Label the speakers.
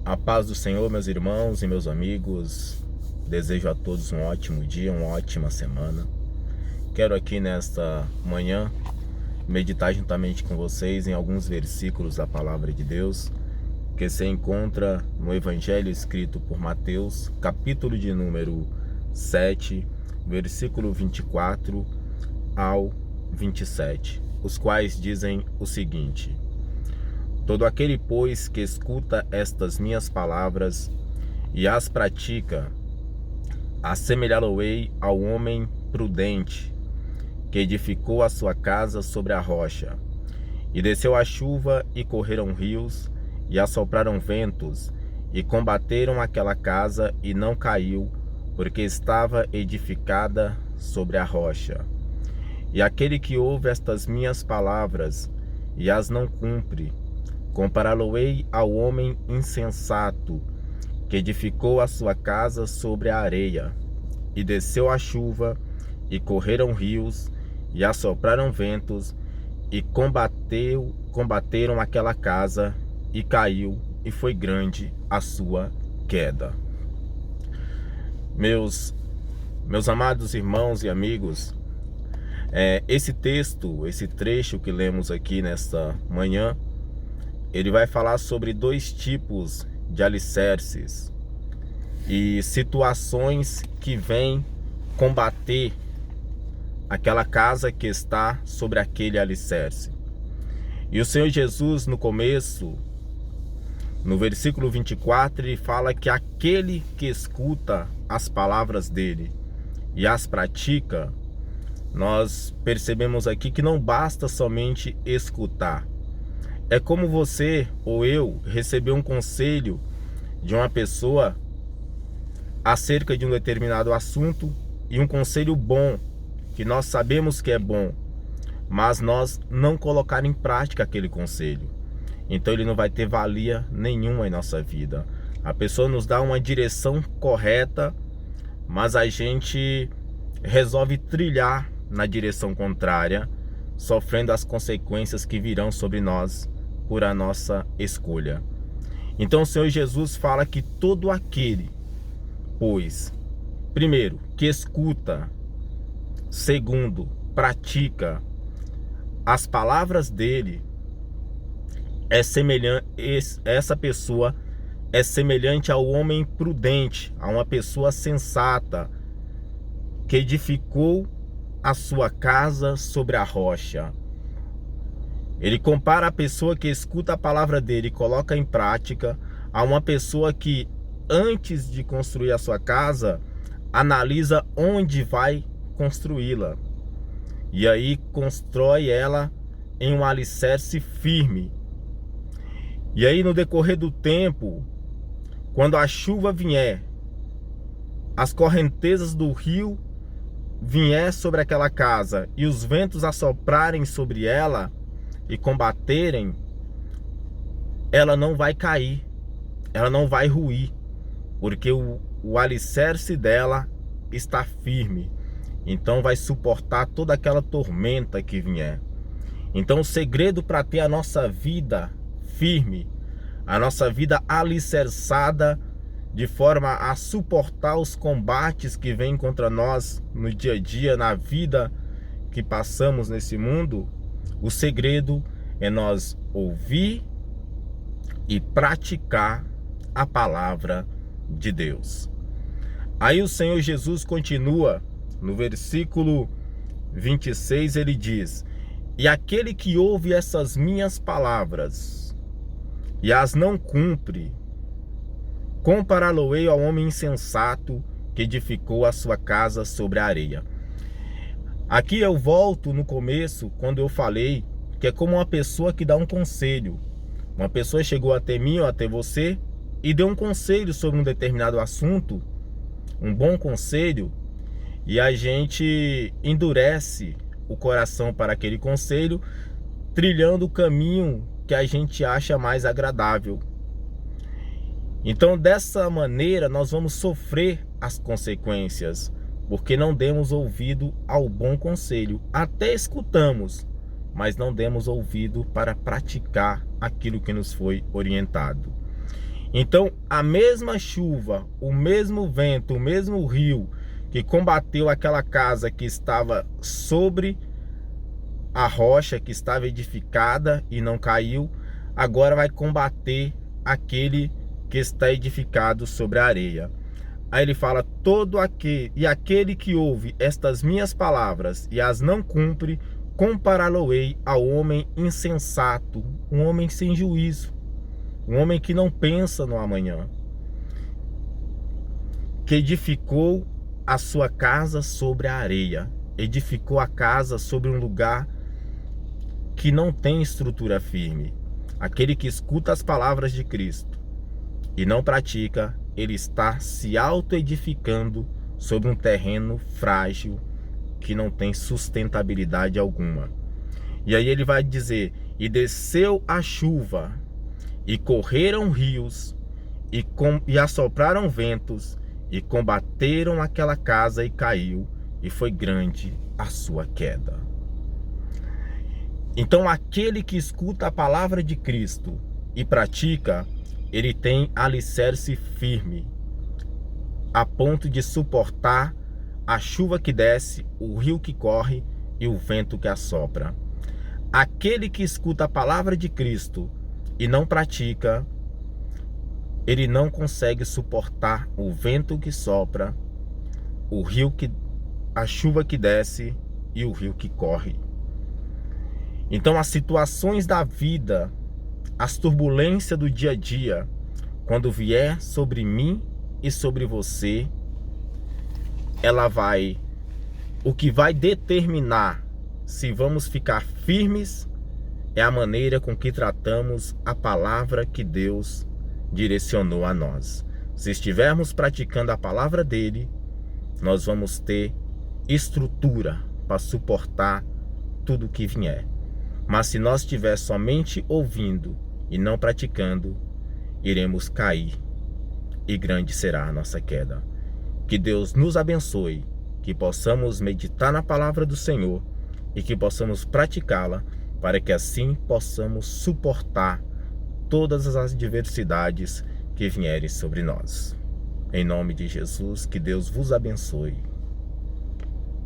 Speaker 1: A paz do Senhor, meus irmãos e meus amigos. Desejo a todos um ótimo dia, uma ótima semana. Quero aqui nesta manhã meditar juntamente com vocês em alguns versículos da palavra de Deus que se encontra no Evangelho escrito por Mateus, capítulo de número 7, versículo 24 ao 27, os quais dizem o seguinte: todo aquele, pois, que escuta estas minhas palavras e as pratica, assemelhá-lo-ei ao homem prudente, que edificou a sua casa sobre a rocha. E desceu a chuva, e correram rios, e assopraram ventos, e combateram aquela casa, e não caiu, porque estava edificada sobre a rocha. E aquele que ouve estas minhas palavras e as não cumpre, compará-lo-ei ao homem insensato, que edificou a sua casa sobre a areia. E desceu a chuva, e correram rios, e assopraram ventos, e combateram aquela casa, e caiu, e foi grande a sua queda. Meus amados irmãos e amigos, esse texto, esse trecho que lemos aqui nesta manhã, ele vai falar sobre dois tipos de alicerces e situações que vêm combater aquela casa que está sobre aquele alicerce. E o Senhor Jesus, no começo, no versículo 24, ele fala que aquele que escuta as palavras dele e as pratica, nós percebemos aqui que não basta somente escutar. É como você ou eu receber um conselho de uma pessoa acerca de um determinado assunto, e um conselho bom, que nós sabemos que é bom, mas nós não colocar em prática aquele conselho. Então ele não vai ter valia nenhuma em nossa vida. A pessoa nos dá uma direção correta, mas a gente resolve trilhar na direção contrária, sofrendo as consequências que virão sobre nós por a nossa escolha. Então o Senhor Jesus fala que todo aquele, pois, primeiro, que escuta, segundo, pratica as palavras dele, é semelhante, essa pessoa é semelhante ao homem prudente, a uma pessoa sensata, que edificou a sua casa sobre a rocha. Ele compara a pessoa que escuta a palavra dele e coloca em prática a uma pessoa que, antes de construir a sua casa, analisa onde vai construí-la. E aí constrói ela em um alicerce firme. E aí, no decorrer do tempo, quando a chuva vier, as correntezas do rio vier sobre aquela casa e os ventos assoprarem sobre ela e combaterem, ela não vai cair, ela não vai ruir, porque o alicerce dela está firme. Então vai suportar toda aquela tormenta que vier. Então o segredo para ter a nossa vida firme, a nossa vida alicerçada, de forma a suportar os combates que vêm contra nós no dia a dia, na vida que passamos nesse mundo, o segredo é nós ouvir e praticar a palavra de Deus. Aí o Senhor Jesus continua no versículo 26, ele diz: e aquele que ouve essas minhas palavras e as não cumpre, compará-lo-ei ao homem insensato, que edificou a sua casa sobre a areia. Aqui eu volto no começo, quando eu falei que é como uma pessoa que dá um conselho. Uma pessoa chegou até mim ou até você e deu um conselho sobre um determinado assunto, um bom conselho, e a gente endurece o coração para aquele conselho, trilhando o caminho que a gente acha mais agradável. Então, dessa maneira, nós vamos sofrer as consequências, porque não demos ouvido ao bom conselho. Até escutamos, mas não demos ouvido para praticar aquilo que nos foi orientado. Então, a mesma chuva, o mesmo vento, o mesmo rio que combateu aquela casa que estava sobre a rocha, que estava edificada e não caiu, agora vai combater aquele que está edificado sobre a areia. Aí ele fala: aquele que ouve estas minhas palavras e as não cumpre, compará-lo-ei ao homem insensato, um homem sem juízo, um homem que não pensa no amanhã, que edificou a sua casa sobre a areia, edificou a casa sobre um lugar que não tem estrutura firme. Aquele que escuta as palavras de Cristo e não pratica, ele está se auto-edificando sobre um terreno frágil que não tem sustentabilidade alguma. E aí ele vai dizer: e desceu a chuva, e correram rios, e assopraram ventos, e combateram aquela casa, e caiu, e foi grande a sua queda. Então aquele que escuta a palavra de Cristo e pratica, ele tem alicerce firme, a ponto de suportar a chuva que desce, o rio que corre e o vento que assopra. Aquele que escuta a palavra de Cristo e não pratica, ele não consegue suportar o vento que sopra, a chuva que desce e o rio que corre. Então as situações da vida, as turbulências do dia a dia, quando vier sobre mim e sobre você, o que vai determinar se vamos ficar firmes é a maneira com que tratamos a palavra que Deus direcionou a nós. Se estivermos praticando a palavra dele, nós vamos ter estrutura para suportar tudo que vier. Mas se nós estiver somente ouvindo e não praticando, iremos cair e grande será a nossa queda. Que Deus nos abençoe, que possamos meditar na palavra do Senhor e que possamos praticá-la, para que assim possamos suportar todas as adversidades que vierem sobre nós. Em nome de Jesus, que Deus vos abençoe.